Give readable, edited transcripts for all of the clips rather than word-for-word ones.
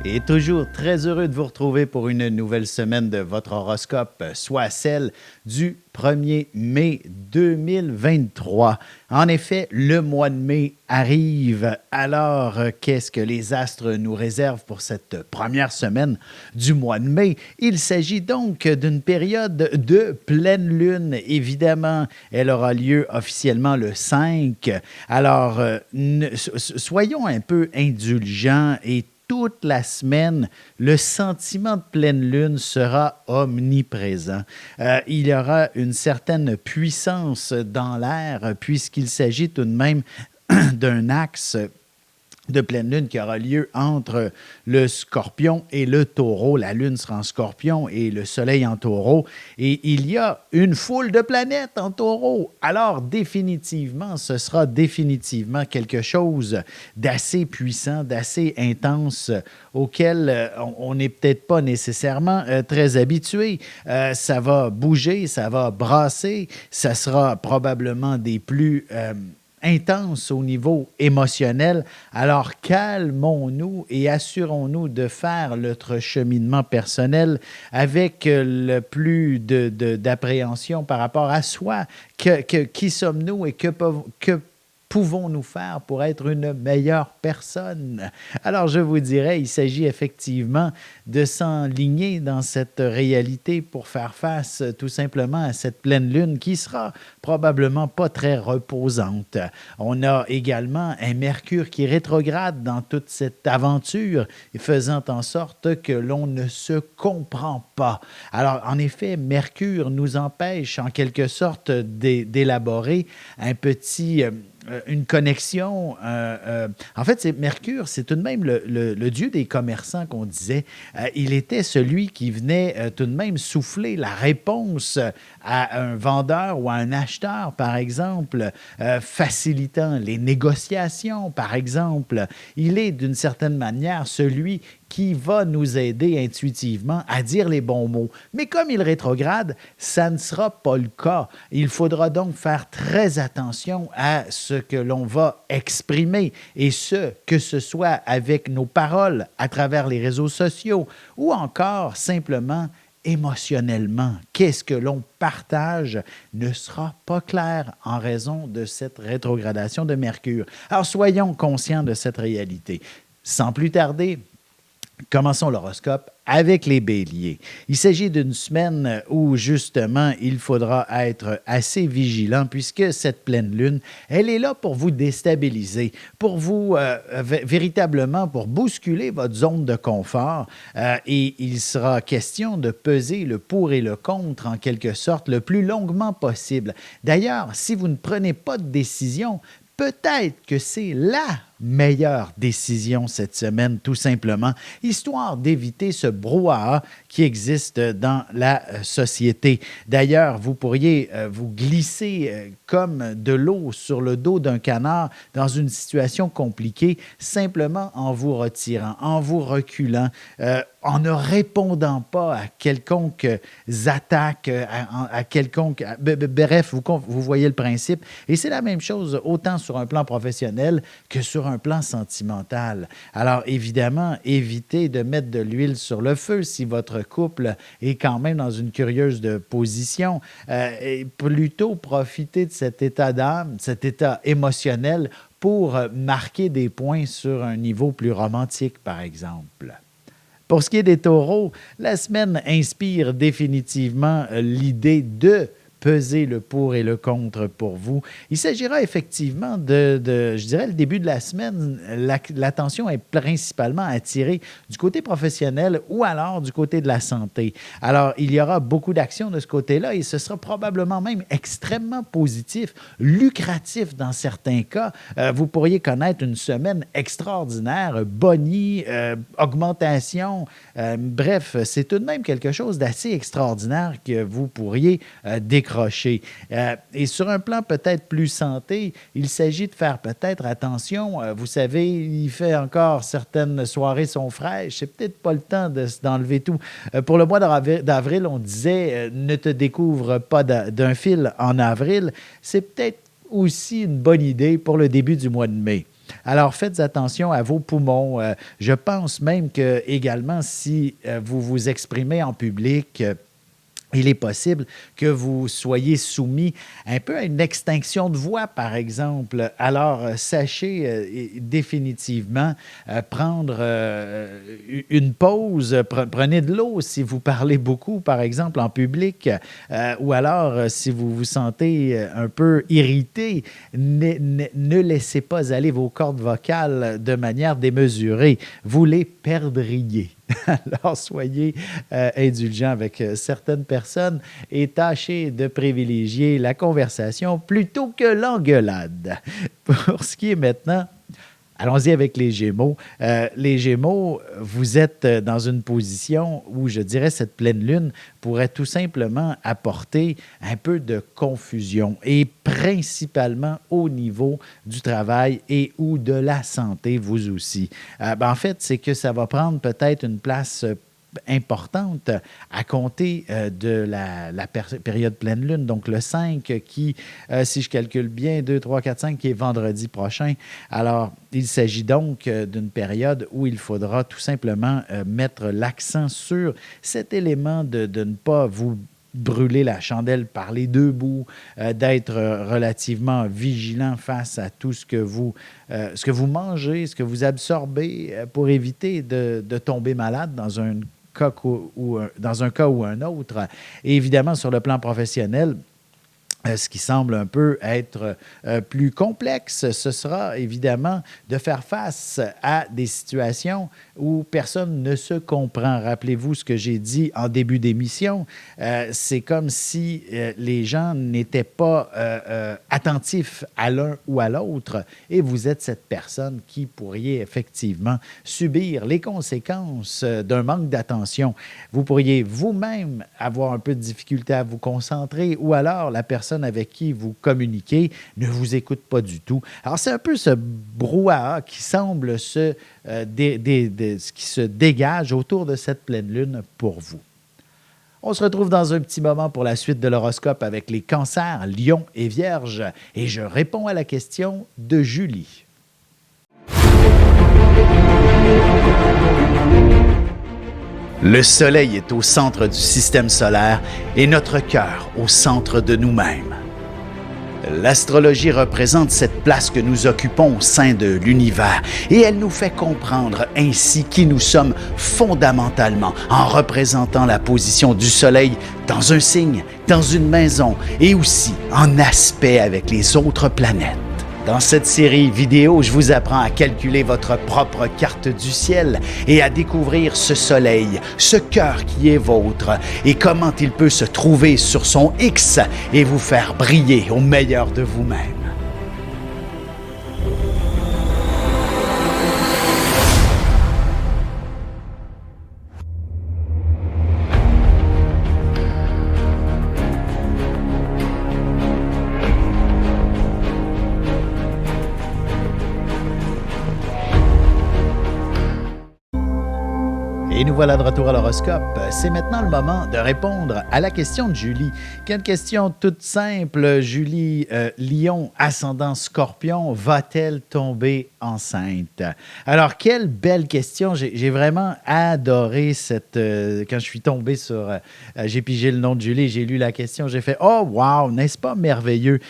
Et toujours très heureux de vous retrouver pour une nouvelle semaine de votre horoscope, soit celle du 1er mai 2023. En effet, le mois de mai arrive. Alors, qu'est-ce que les astres nous réservent pour cette première semaine du mois de mai? Il s'agit donc d'une période de pleine lune. Évidemment, elle aura lieu officiellement le 5. Alors, soyons un peu indulgents et toute la semaine, le sentiment de pleine lune sera omniprésent. Il y aura une certaine puissance dans l'air puisqu'il s'agit tout de même d'un axe de pleine lune qui aura lieu entre le Scorpion et le Taureau. La lune sera en Scorpion et le Soleil en Taureau. Et il y a une foule de planètes en Taureau. Alors, définitivement, ce sera définitivement quelque chose d'assez puissant, d'assez intense, auquel on n'est peut-être pas nécessairement très habitué. Ça va bouger, ça va brasser, ça sera probablement des plus intense au niveau émotionnel. Alors calmons-nous et assurons-nous de faire notre cheminement personnel avec le plus d'appréhension par rapport à soi. Qui sommes-nous et que pouvons-nous faire pour être une meilleure personne? Alors, je vous dirais, il s'agit effectivement de s'enligner dans cette réalité pour faire face tout simplement à cette pleine lune qui sera probablement pas très reposante. On a également un Mercure qui rétrograde dans toute cette aventure, faisant en sorte que l'on ne se comprend pas. Alors, en effet, Mercure nous empêche en quelque sorte d'élaborer un petit une connexion. En fait, Mercure, c'est tout de même le dieu des commerçants qu'on disait. Il était celui qui venait tout de même souffler la réponse à un vendeur ou à un acheteur, par exemple, facilitant les négociations, par exemple. Il est d'une certaine manière celui qui va nous aider intuitivement à dire les bons mots. Mais comme il rétrograde, ça ne sera pas le cas. Il faudra donc faire très attention à ce que l'on va exprimer, et que ce soit avec nos paroles à travers les réseaux sociaux ou encore simplement émotionnellement. Qu'est-ce que l'on partage ne sera pas clair en raison de cette rétrogradation de Mercure. Alors soyons conscients de cette réalité. Sans plus tarder, commençons l'horoscope avec les béliers. Il s'agit d'une semaine où, justement, il faudra être assez vigilant puisque cette pleine lune, elle est là pour vous déstabiliser, pour vous, véritablement, pour bousculer votre zone de confort. Et il sera question de peser le pour et le contre, en quelque sorte, le plus longuement possible. D'ailleurs, si vous ne prenez pas de décision, peut-être que c'est la meilleure décision cette semaine, tout simplement, histoire d'éviter ce brouhaha qui existe dans la société. D'ailleurs, vous pourriez vous glisser comme de l'eau sur le dos d'un canard dans une situation compliquée, simplement en vous retirant, en vous reculant, en ne répondant pas à quelconque attaque, à quelconque... Bref, vous voyez le principe. Et c'est la même chose autant sur un plan professionnel que sur un plan sentimental. Alors, évidemment, évitez de mettre de l'huile sur le feu si votre couple est quand même dans une curieuse de position. Et plutôt profitez de cet état d'âme, cet état émotionnel pour marquer des points sur un niveau plus romantique, par exemple. Pour ce qui est des taureaux, la semaine inspire définitivement l'idée de peser le pour et le contre pour vous. Il s'agira effectivement je dirais, le début de la semaine, l'attention est principalement attirée du côté professionnel ou alors du côté de la santé. Alors, il y aura beaucoup d'actions de ce côté-là et ce sera probablement même extrêmement positif, lucratif dans certains cas. Vous pourriez connaître une semaine extraordinaire, boni, augmentation. Bref, c'est tout de même quelque chose d'assez extraordinaire que vous pourriez décrocher. Et sur un plan peut-être plus santé, il s'agit de faire peut-être attention. Vous savez, il fait encore certaines soirées sont fraîches. C'est peut-être pas le temps d'enlever tout. Pour le mois d'avril, on disait ne te découvre pas d'un fil en avril. C'est peut-être aussi une bonne idée pour le début du mois de mai. Alors, faites attention à vos poumons. Je pense même que également, si vous vous exprimez en public, il est possible que vous soyez soumis un peu à une extinction de voix, par exemple. Alors, sachez définitivement prendre une pause. Prenez de l'eau si vous parlez beaucoup, par exemple, en public, ou alors si vous vous sentez un peu irrité, ne laissez pas aller vos cordes vocales de manière démesurée. Vous les perdriez. Alors, soyez indulgents avec certaines personnes et tâchez de privilégier la conversation plutôt que l'engueulade. Pour ce qui est maintenant, allons-y avec les Gémeaux. Les Gémeaux, vous êtes dans une position où, je dirais, cette pleine lune pourrait tout simplement apporter un peu de confusion et principalement au niveau du travail et ou de la santé, vous aussi. En fait, c'est que ça va prendre peut-être une place importante à compter de la période pleine lune, donc le 5 qui, si je calcule bien, 2, 3, 4, 5, qui est vendredi prochain. Alors, il s'agit donc d'une période où il faudra tout simplement mettre l'accent sur cet élément de ne pas vous brûler la chandelle par les deux bouts, d'être relativement vigilant face à tout ce que vous mangez, ce que vous absorbez pour éviter de tomber malade dans un dans un cas ou un autre. Et évidemment, sur le plan professionnel, ce qui semble un peu être plus complexe, ce sera évidemment de faire face à des situations où personne ne se comprend. Rappelez-vous ce que j'ai dit en début d'émission. C'est comme si les gens n'étaient pas attentifs à l'un ou à l'autre et vous êtes cette personne qui pourriez effectivement subir les conséquences d'un manque d'attention. Vous pourriez vous-même avoir un peu de difficulté à vous concentrer ou alors la personne avec qui vous communiquez ne vous écoute pas du tout. Alors, c'est un peu ce brouhaha qui semble qui se dégage autour de cette pleine lune pour vous. On se retrouve dans un petit moment pour la suite de l'horoscope avec les cancers, lions et vierges. Et je réponds à la question de Julie. Le soleil est au centre du système solaire et notre cœur au centre de nous-mêmes. L'astrologie représente cette place que nous occupons au sein de l'univers et elle nous fait comprendre ainsi qui nous sommes fondamentalement en représentant la position du soleil dans un signe, dans une maison et aussi en aspect avec les autres planètes. Dans cette série vidéo, je vous apprends à calculer votre propre carte du ciel et à découvrir ce soleil, ce cœur qui est vôtre et comment il peut se trouver sur son X et vous faire briller au meilleur de vous-même. Et nous voilà de retour à l'horoscope. C'est maintenant le moment de répondre à la question de Julie. Quelle question toute simple, Julie, Lion, ascendant Scorpion, va-t-elle tomber enceinte? Alors, quelle belle question. J'ai vraiment adoré cette... quand je suis tombé sur... j'ai pigé le nom de Julie, j'ai lu la question, j'ai fait « Oh, wow, n'est-ce pas merveilleux? »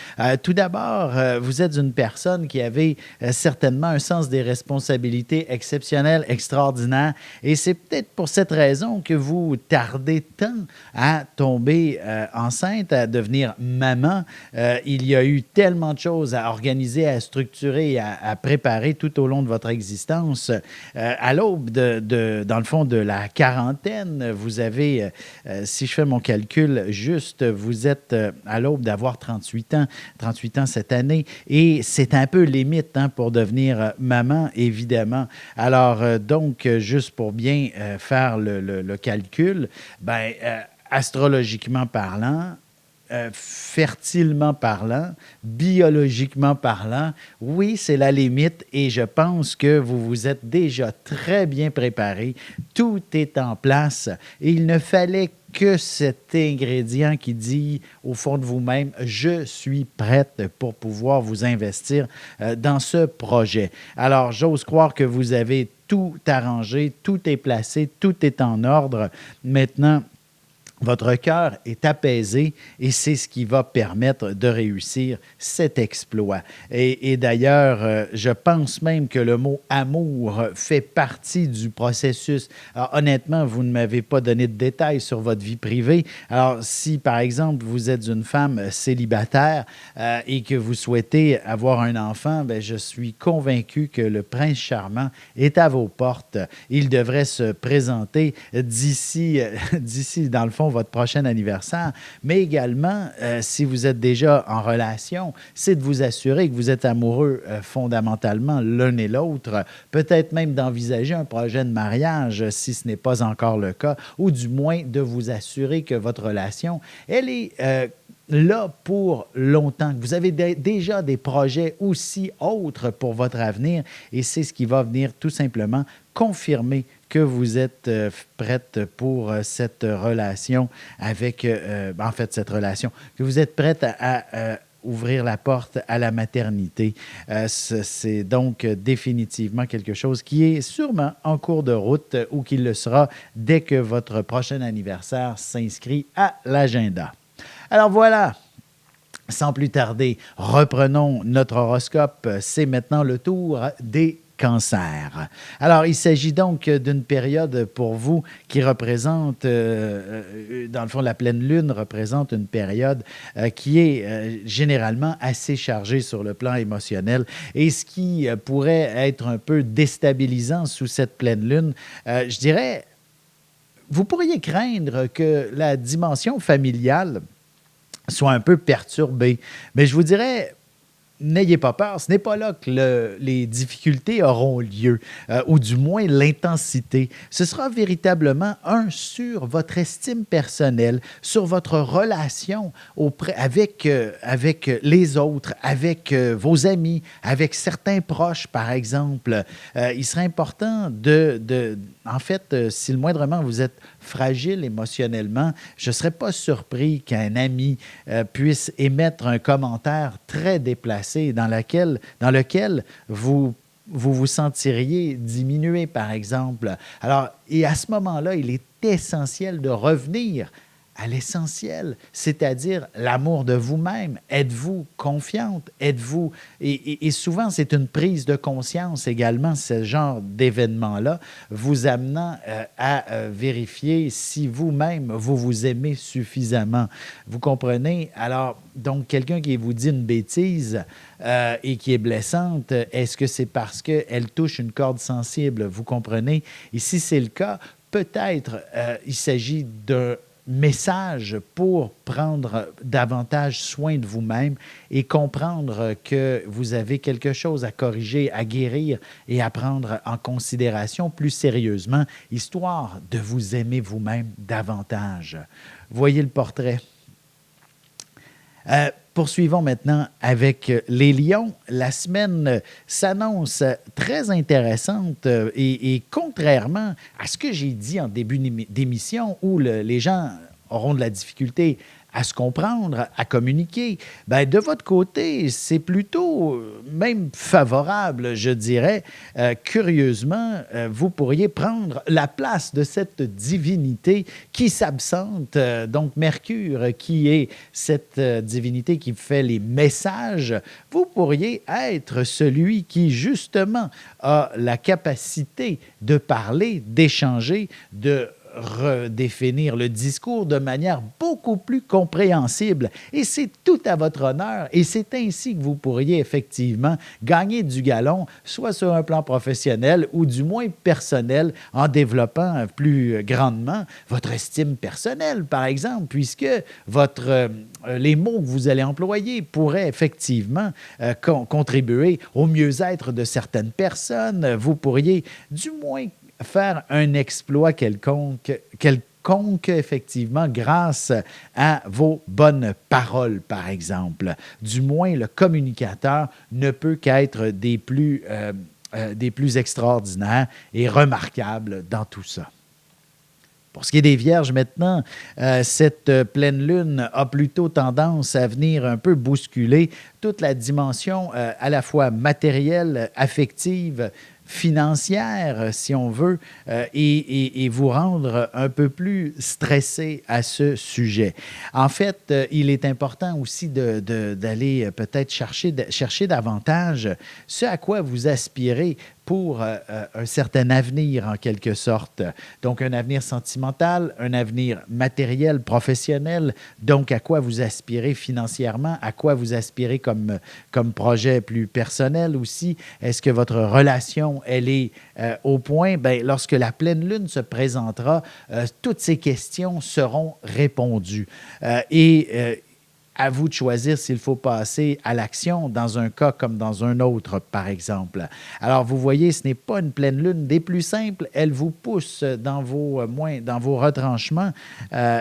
Tout d'abord, vous êtes une personne qui avait certainement un sens des responsabilités exceptionnel, extraordinaire, et c'est peut-être pour cette raison que vous tardez tant à tomber enceinte, à devenir maman. Il y a eu tellement de choses à organiser, à structurer, à préparer tout au long de votre existence. À l'aube, dans le fond, de la quarantaine, vous avez, si je fais mon calcul juste, vous êtes à l'aube d'avoir 38 ans cette année, et c'est un peu limite pour devenir maman, évidemment. Alors, donc, juste pour bien faire le calcul, astrologiquement parlant, fertilement parlant, biologiquement parlant, oui, c'est la limite et je pense que vous vous êtes déjà très bien préparé. Tout est en place et il ne fallait que cet ingrédient qui dit au fond de vous-même, je suis prête pour pouvoir vous investir dans ce projet. Alors, j'ose croire que vous avez tout arrangé, tout est placé, tout est en ordre. Maintenant, votre cœur est apaisé et c'est ce qui va permettre de réussir cet exploit. Et d'ailleurs, je pense même que le mot amour fait partie du processus. Alors, honnêtement, vous ne m'avez pas donné de détails sur votre vie privée. Alors, si par exemple, vous êtes une femme célibataire et que vous souhaitez avoir un enfant, bien, je suis convaincu que le prince charmant est à vos portes. Il devrait se présenter d'ici, dans le fond, votre prochain anniversaire, mais également, si vous êtes déjà en relation, c'est de vous assurer que vous êtes amoureux fondamentalement l'un et l'autre, peut-être même d'envisager un projet de mariage si ce n'est pas encore le cas, ou du moins de vous assurer que votre relation, elle est là pour longtemps, que vous avez déjà des projets aussi autres pour votre avenir et c'est ce qui va venir tout simplement confirmer que vous êtes prête pour cette relation avec, cette relation, que vous êtes prête à ouvrir la porte à la maternité. C'est donc définitivement quelque chose qui est sûrement en cours de route ou qui le sera dès que votre prochain anniversaire s'inscrit à l'agenda. Alors voilà, sans plus tarder, reprenons notre horoscope. C'est maintenant le tour des cancers. Alors, il s'agit donc d'une période pour vous qui représente, dans le fond, la pleine lune représente une période qui est généralement assez chargée sur le plan émotionnel. Et ce qui pourrait être un peu déstabilisant sous cette pleine lune, je dirais, vous pourriez craindre que la dimension familiale soit un peu perturbée. Mais je vous dirais, n'ayez pas peur, ce n'est pas là que les difficultés auront lieu, ou du moins l'intensité. Ce sera véritablement sur votre estime personnelle, sur votre relation avec les autres, avec vos amis, avec certains proches, par exemple. Il serait important en fait, si le moindrement vous êtes fragile émotionnellement, je ne serais pas surpris qu'un ami puisse émettre un commentaire très déplacé dans lequel vous sentiriez diminué, par exemple. Alors, et à ce moment-là, il est essentiel de revenir à l'essentiel, c'est-à-dire l'amour de vous-même. Êtes-vous confiante? Êtes-vous... Et souvent, c'est une prise de conscience également, ce genre d'événement-là, vous amenant à vérifier si vous-même, vous vous aimez suffisamment. Vous comprenez? Alors, donc, quelqu'un qui vous dit une bêtise et qui est blessante, est-ce que c'est parce qu'elle touche une corde sensible? Vous comprenez? Et si c'est le cas, peut-être il s'agit d'un message pour prendre davantage soin de vous-même et comprendre que vous avez quelque chose à corriger, à guérir et à prendre en considération plus sérieusement, histoire de vous aimer vous-même davantage. Voyez le portrait. Poursuivons maintenant avec les lions. La semaine s'annonce très intéressante et contrairement à ce que j'ai dit en début d'émission où les gens auront de la difficulté à se comprendre, à communiquer, bien, de votre côté, c'est plutôt même favorable, je dirais. Curieusement, vous pourriez prendre la place de cette divinité qui s'absente, donc Mercure, qui est cette divinité qui fait les messages. Vous pourriez être celui qui, justement, a la capacité de parler, d'échanger, de redéfinir le discours de manière beaucoup plus compréhensible. Et c'est tout à votre honneur et c'est ainsi que vous pourriez effectivement gagner du galon, soit sur un plan professionnel ou du moins personnel, en développant plus grandement votre estime personnelle, par exemple, puisque les mots que vous allez employer pourraient effectivement contribuer au mieux-être de certaines personnes. Vous pourriez du moins faire un exploit quelconque, qu'effectivement, grâce à vos bonnes paroles, par exemple. Du moins, le communicateur ne peut qu'être des plus extraordinaires et remarquables dans tout ça. Pour ce qui est des Vierges maintenant, cette pleine lune a plutôt tendance à venir un peu bousculer toute la dimension à la fois matérielle, affective, financière, si on veut, et vous rendre un peu plus stressé à ce sujet. En fait, il est important aussi d'aller peut-être chercher davantage ce à quoi vous aspirez pour un certain avenir, en quelque sorte. Donc, un avenir sentimental, un avenir matériel, professionnel. Donc, à quoi vous aspirez financièrement, à quoi vous aspirez comme projet plus personnel aussi. Est-ce que votre relation, elle est au point? Bien, lorsque la pleine lune se présentera, toutes ces questions seront répondues. À vous de choisir s'il faut passer à l'action dans un cas comme dans un autre, par exemple. Alors, vous voyez, ce n'est pas une pleine lune des plus simples. Elle vous pousse dans vos retranchements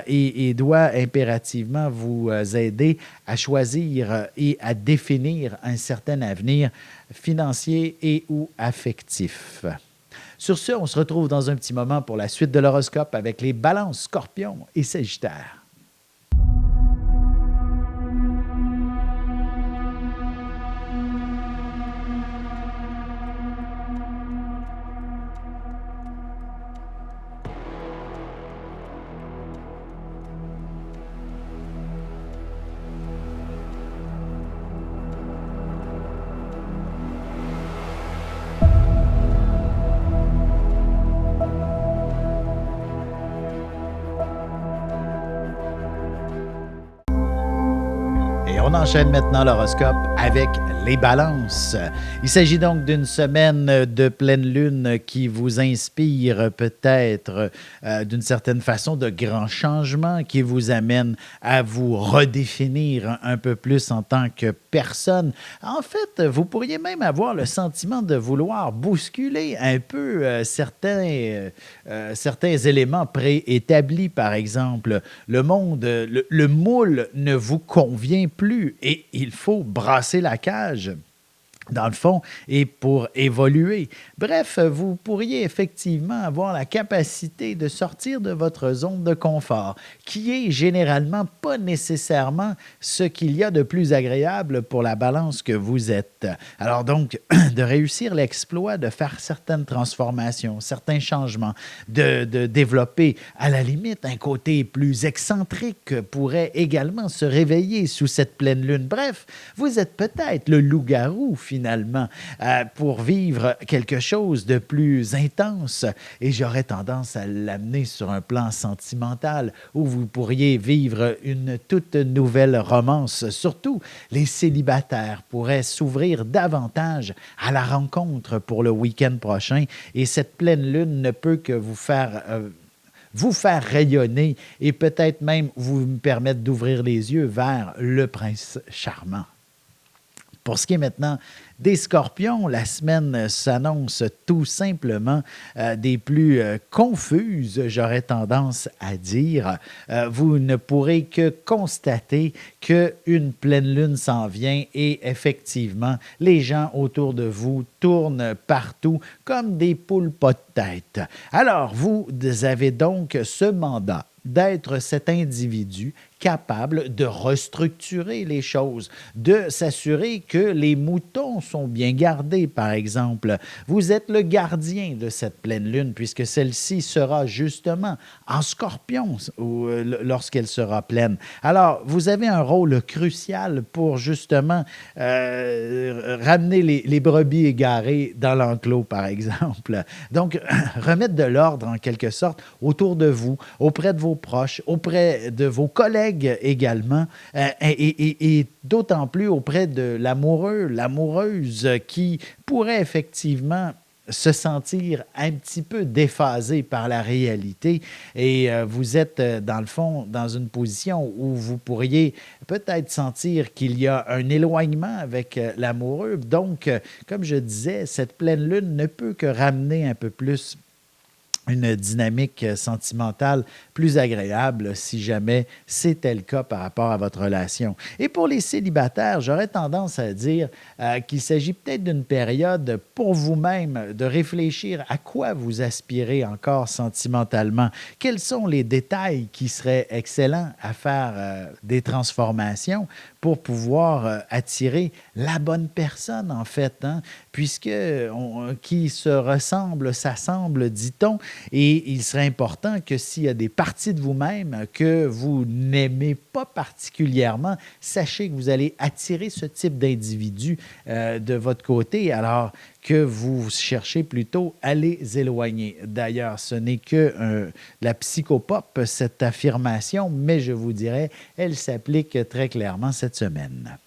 et doit impérativement vous aider à choisir et à définir un certain avenir financier et ou affectif. Sur ce, on se retrouve dans un petit moment pour la suite de l'horoscope avec les balances, scorpions et sagittaires. Et on enchaîne maintenant l'horoscope avec les balances. Il s'agit donc d'une semaine de pleine lune qui vous inspire peut-être d'une certaine façon de grands changements, qui vous amène à vous redéfinir un peu plus en tant que personne. En fait, vous pourriez même avoir le sentiment de vouloir bousculer un peu certains éléments préétablis, par exemple. Le monde, le moule ne vous convient plus et il faut brasser la cage dans le fond, et pour évoluer. Bref, vous pourriez effectivement avoir la capacité de sortir de votre zone de confort, qui est généralement pas nécessairement ce qu'il y a de plus agréable pour la balance que vous êtes. Alors donc, de réussir l'exploit, de faire certaines transformations, certains changements, de développer à la limite un côté plus excentrique pourrait également se réveiller sous cette pleine lune. Bref, vous êtes peut-être le loup-garou finalement, pour vivre quelque chose de plus intense. Et j'aurais tendance à l'amener sur un plan sentimental où vous pourriez vivre une toute nouvelle romance. Surtout, les célibataires pourraient s'ouvrir davantage à la rencontre pour le week-end prochain. Et cette pleine lune ne peut que vous faire rayonner et peut-être même vous permettre d'ouvrir les yeux vers le prince charmant. Pour ce qui est maintenant des scorpions, la semaine s'annonce tout simplement des plus confuses, j'aurais tendance à dire. Vous ne pourrez que constater qu'une pleine lune s'en vient et effectivement, les gens autour de vous tournent partout comme des poules pas de tête. Alors, vous avez donc ce mandat d'être cet individu capable de restructurer les choses, de s'assurer que les moutons sont bien gardés, par exemple. Vous êtes le gardien de cette pleine lune, puisque celle-ci sera justement en scorpion lorsqu'elle sera pleine. Alors, vous avez un rôle crucial pour justement ramener les brebis égarées dans l'enclos, par exemple. Donc, remettre de l'ordre, en quelque sorte, autour de vous, auprès de vos proches, auprès de vos collègues également, et d'autant plus auprès de l'amoureux, l'amoureuse qui pourrait effectivement se sentir un petit peu déphasé par la réalité et vous êtes, dans le fond, dans une position où vous pourriez peut-être sentir qu'il y a un éloignement avec l'amoureux. Donc, comme je disais, cette pleine lune ne peut que ramener un peu plus une dynamique sentimentale plus agréable si jamais c'était le cas par rapport à votre relation. Et pour les célibataires, j'aurais tendance à dire qu'il s'agit peut-être d'une période pour vous-même de réfléchir à quoi vous aspirez encore sentimentalement. Quels sont les détails qui seraient excellents à faire des transformations pour pouvoir attirer la bonne personne, en fait, hein? Puisque qui se ressemble, s'assemble, dit-on, et il serait important que s'il y a des parties de vous-même que vous n'aimez pas particulièrement, sachez que vous allez attirer ce type d'individu de votre côté, alors que vous cherchez plutôt à les éloigner. D'ailleurs, ce n'est que la psychopop, cette affirmation, mais je vous dirais, elle s'applique très clairement cette semaine.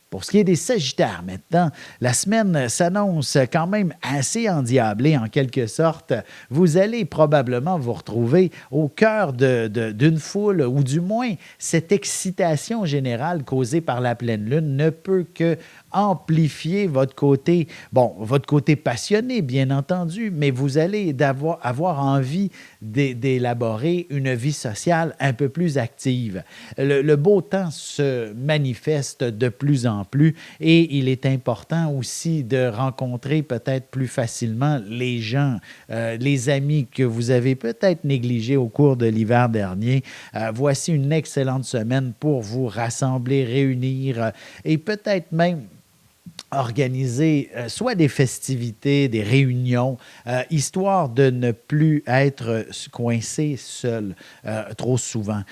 Pour ce qui est des Sagittaires maintenant, la semaine s'annonce quand même assez endiablée en quelque sorte. Vous allez probablement vous retrouver au cœur d'une foule, ou du moins cette excitation générale causée par la pleine lune ne peut que amplifier votre côté, votre côté passionné, bien entendu, mais vous allez avoir envie d'élaborer une vie sociale un peu plus active. Le beau temps se manifeste de plus en plus et il est important aussi de rencontrer peut-être plus facilement les gens, les amis que vous avez peut-être négligés au cours de l'hiver dernier. Voici une excellente semaine pour vous rassembler, réunir et peut-être même organiser soit des festivités, des réunions, histoire de ne plus être coincé seul trop souvent.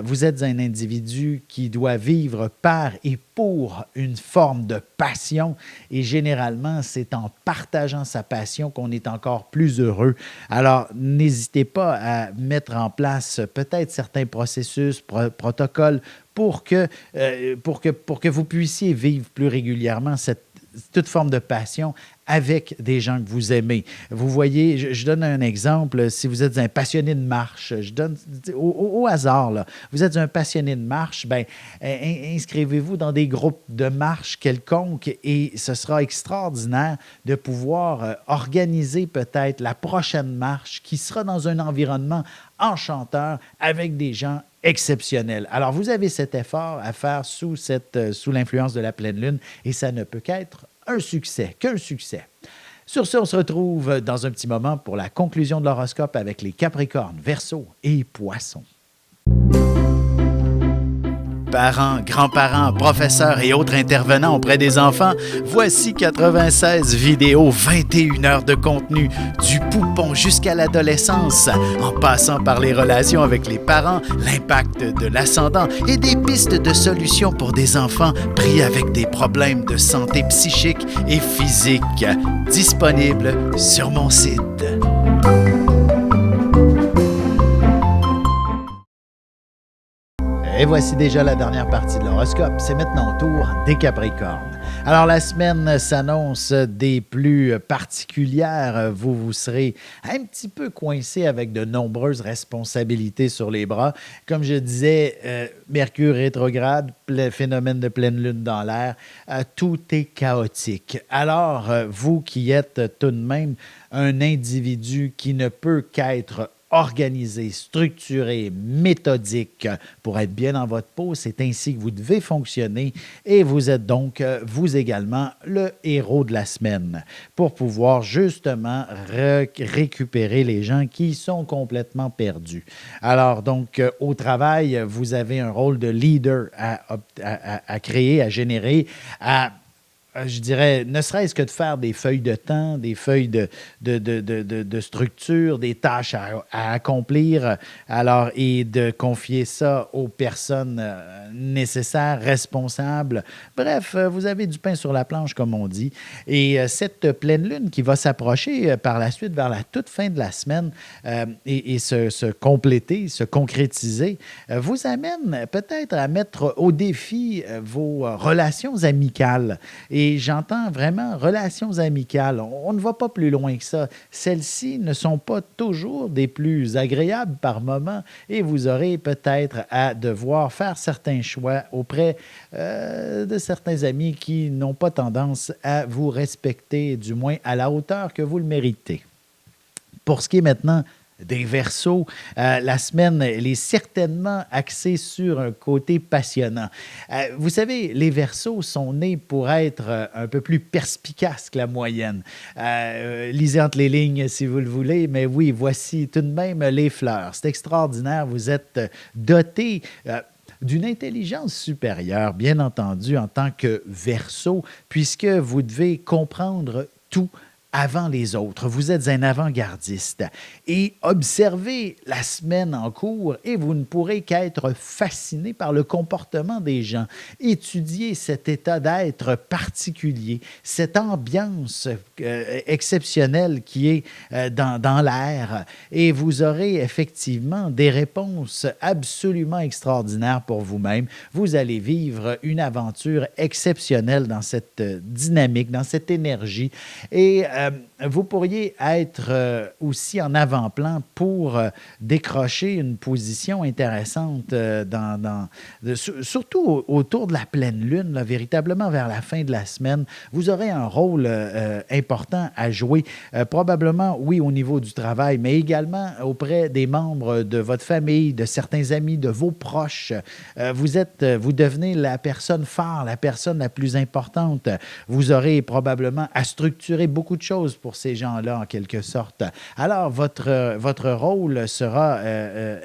Vous êtes un individu qui doit vivre par et pour une forme de passion et généralement, c'est en partageant sa passion qu'on est encore plus heureux. Alors, n'hésitez pas à mettre en place peut-être certains processus, protocoles pour que vous puissiez vivre plus régulièrement toute forme de passion avec des gens que vous aimez. Vous voyez, je donne un exemple. Si vous êtes un passionné de marche, je donne au hasard, là, vous êtes un passionné de marche, ben, inscrivez-vous dans des groupes de marche quelconques et ce sera extraordinaire de pouvoir organiser peut-être la prochaine marche qui sera dans un environnement enchanteur avec des gens exceptionnels. Alors, vous avez cet effort à faire sous l'influence de la pleine lune et ça ne peut qu'un succès. Sur ce, on se retrouve dans un petit moment pour la conclusion de l'horoscope avec les Capricornes, Verseaux et Poissons. Parents, grands-parents, professeurs et autres intervenants auprès des enfants, voici 96 vidéos, 21 heures de contenu, du poupon jusqu'à l'adolescence, en passant par les relations avec les parents, l'impact de l'ascendant et des pistes de solutions pour des enfants pris avec des problèmes de santé psychique et physique. Disponible sur mon site. Et voici déjà la dernière partie de l'horoscope. C'est maintenant au tour des Capricornes. Alors, la semaine s'annonce des plus particulières. Vous serez un petit peu coincé avec de nombreuses responsabilités sur les bras. Comme je disais, Mercure rétrograde, phénomène de pleine lune dans l'air, tout est chaotique. Alors, vous qui êtes tout de même un individu qui ne peut qu'être organisé, structuré, méthodique pour être bien dans votre peau. C'est ainsi que vous devez fonctionner et vous êtes donc, vous également, le héros de la semaine pour pouvoir justement récupérer les gens qui sont complètement perdus. Alors donc, au travail, vous avez un rôle de leader à créer, à générer, je dirais, ne serait-ce que de faire des feuilles de temps, des feuilles de structure, des tâches à accomplir, alors, et de confier ça aux personnes nécessaires, responsables. Bref, vous avez du pain sur la planche, comme on dit. Et cette pleine lune qui va s'approcher par la suite vers la toute fin de la semaine et se compléter, se concrétiser, vous amène peut-être à mettre au défi vos relations amicales. Et j'entends vraiment relations amicales. On ne va pas plus loin que ça. Celles-ci ne sont pas toujours des plus agréables par moment et vous aurez peut-être à devoir faire certains choix auprès de certains amis qui n'ont pas tendance à vous respecter, du moins à la hauteur que vous le méritez. Pour ce qui est maintenant des Verseaux, la semaine, elle est certainement axée sur un côté passionnant. Vous savez, les Verseaux sont nés pour être un peu plus perspicaces que la moyenne. Lisez entre les lignes si vous le voulez, mais oui, voici tout de même les fleurs. C'est extraordinaire, vous êtes dotés d'une intelligence supérieure, bien entendu, en tant que Verseau, puisque vous devez comprendre tout avant les autres. Vous êtes un avant-gardiste et observez la semaine en cours et vous ne pourrez qu'être fasciné par le comportement des gens. Étudiez cet état d'être particulier, cette ambiance exceptionnelle qui est dans l'air et vous aurez effectivement des réponses absolument extraordinaires pour vous-même. Vous allez vivre une aventure exceptionnelle dans cette dynamique, dans cette énergie et vous pourriez être aussi en avant-plan pour décrocher une position intéressante, surtout autour de la pleine lune, là, véritablement vers la fin de la semaine. Vous aurez un rôle important à jouer, probablement, oui, au niveau du travail, mais également auprès des membres de votre famille, de certains amis, de vos proches. Vous devenez la personne phare, la personne la plus importante. Vous aurez probablement à structurer beaucoup de choses pour ces gens-là, en quelque sorte. Alors, votre rôle sera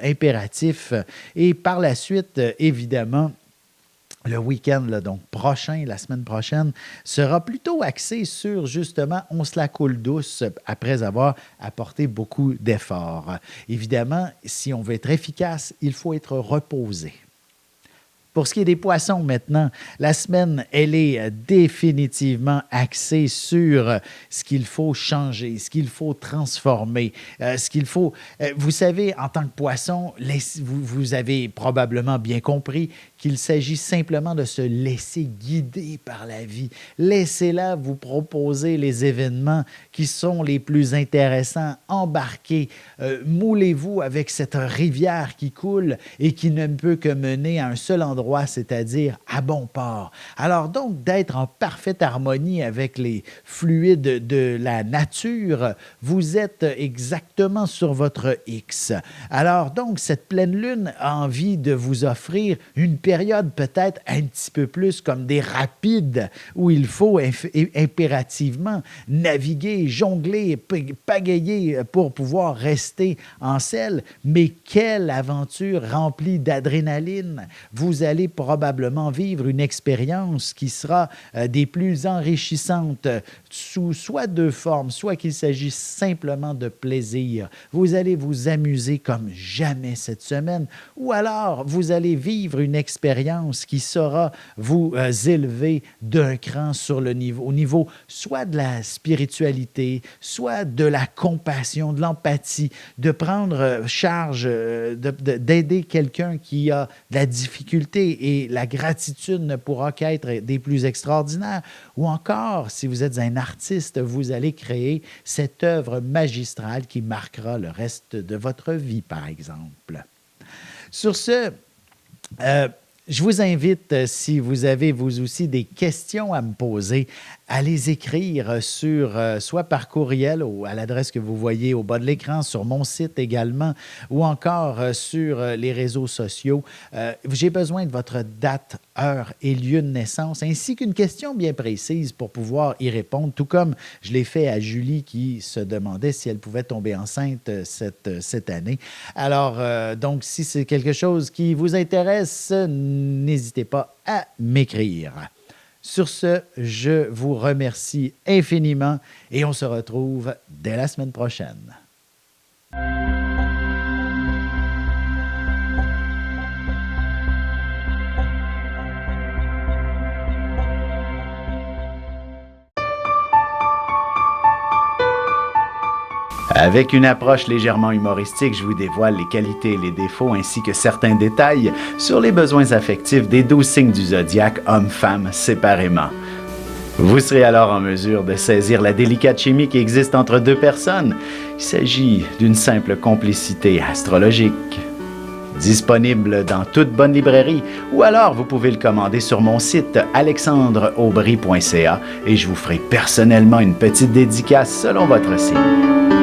impératif. Et par la suite, évidemment, le week-end, là, donc prochain, la semaine prochaine, sera plutôt axé sur, justement, on se la coule douce après avoir apporté beaucoup d'efforts. Évidemment, si on veut être efficace, il faut être reposé. Pour ce qui est des poissons maintenant, la semaine, elle est définitivement axée sur ce qu'il faut changer, ce qu'il faut transformer, ce qu'il faut... vous savez, en tant que poisson, vous avez probablement bien compris qu'il s'agit simplement de se laisser guider par la vie. Laissez-la vous proposer les événements qui sont les plus intéressants. Embarquez, moulez-vous avec cette rivière qui coule et qui ne peut que mener à un seul endroit, c'est-à-dire à bon port. Alors donc, d'être en parfaite harmonie avec les fluides de la nature, vous êtes exactement sur votre X. Alors donc, cette pleine lune a envie de vous offrir une période peut-être un petit peu plus comme des rapides où il faut impérativement naviguer, jongler, pagayer pour pouvoir rester en selle. Mais quelle aventure remplie d'adrénaline! Vous allez probablement vivre une expérience qui sera des plus enrichissantes sous soit deux formes, soit qu'il s'agisse simplement de plaisir. Vous allez vous amuser comme jamais cette semaine ou alors vous allez vivre une expérience qui saura vous élever d'un cran sur le niveau, au niveau soit de la spiritualité, soit de la compassion, de l'empathie, de prendre charge, d'aider quelqu'un qui a de la difficulté et la gratitude ne pourra qu'être des plus extraordinaires. Ou encore, si vous êtes un artiste, vous allez créer cette œuvre magistrale qui marquera le reste de votre vie, par exemple. Sur ce, je vous invite, si vous avez vous aussi des questions à me poser, à les écrire soit par courriel à l'adresse que vous voyez au bas de l'écran, sur mon site également, ou encore sur les réseaux sociaux. J'ai besoin de votre date, heure et lieu de naissance, ainsi qu'une question bien précise pour pouvoir y répondre, tout comme je l'ai fait à Julie qui se demandait si elle pouvait tomber enceinte cette année. Alors, donc, si c'est quelque chose qui vous intéresse, n'hésitez pas à m'écrire. Sur ce, je vous remercie infiniment et on se retrouve dès la semaine prochaine. Avec une approche légèrement humoristique, je vous dévoile les qualités et les défauts ainsi que certains détails sur les besoins affectifs des 12 signes du zodiaque, hommes-femmes, séparément. Vous serez alors en mesure de saisir la délicate chimie qui existe entre deux personnes. Il s'agit d'une simple complicité astrologique. Disponible dans toute bonne librairie ou alors vous pouvez le commander sur mon site alexandreaubry.ca et je vous ferai personnellement une petite dédicace selon votre signe.